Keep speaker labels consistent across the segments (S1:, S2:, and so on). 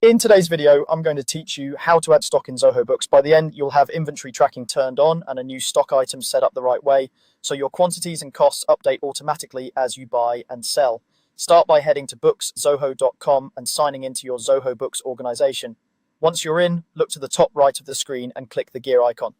S1: In today's video, I'm going to teach you how to add stock in Zoho Books. By the end, you'll have inventory tracking turned on and a new stock item set up the right way, so your quantities and costs update automatically as you buy and sell. Start by heading to bookszoho.com and signing into your Zoho Books organization. Once you're in, look to the top right of the screen and click the gear icon.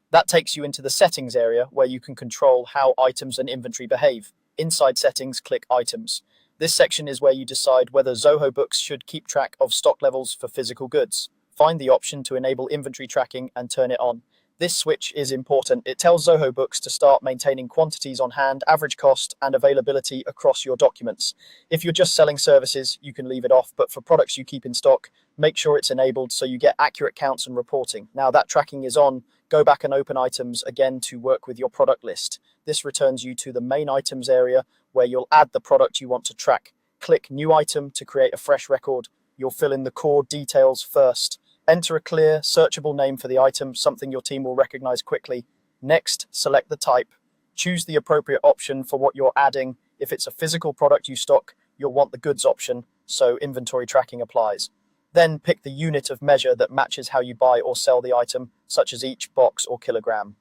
S1: That takes you into the settings area where you can control how items and inventory behave. Inside settings, click items. This section is where you decide whether Zoho Books should keep track of stock levels for physical goods. Find the option to enable inventory tracking and turn it on. This switch is important. It tells Zoho Books to start maintaining quantities on hand, average cost, and availability across your documents. If you're just selling services, you can leave it off, but for products you keep in stock, make sure it's enabled so you get accurate counts and reporting. Now that tracking is on, go back and open items again to work with your product list. This returns you to the main items area where you'll add the product you want to track. Click New Item to create a fresh record. You'll fill in the core details first. Enter a clear, searchable name for the item, something your team will recognize quickly. Next, select the type. Choose the appropriate option for what you're adding. If it's a physical product you stock, you'll want the goods option, so inventory tracking applies. Then pick the unit of measure that matches how you buy or sell the item, such as each box or kilogram.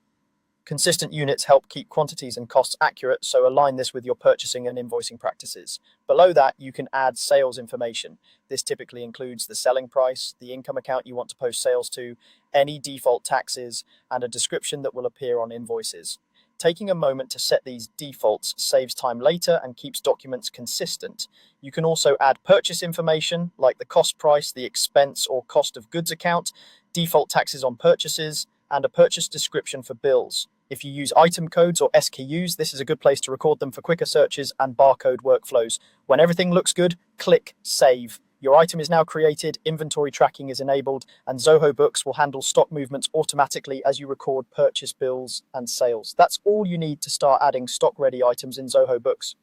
S1: Consistent units help keep quantities and costs accurate, so align this with your purchasing and invoicing practices. Below that, you can add sales information. This typically includes the selling price, the income account you want to post sales to, any default taxes, and a description that will appear on invoices. Taking a moment to set these defaults saves time later and keeps documents consistent. You can also add purchase information like the cost price, the expense or cost of goods account, default taxes on purchases, and a purchase description for bills. If you use item codes or SKUs, this is a good place to record them for quicker searches and barcode workflows. When everything looks good, click Save. Your item is now created, inventory tracking is enabled, and Zoho Books will handle stock movements automatically as you record purchase bills and sales. That's all you need to start adding stock-ready items in Zoho Books.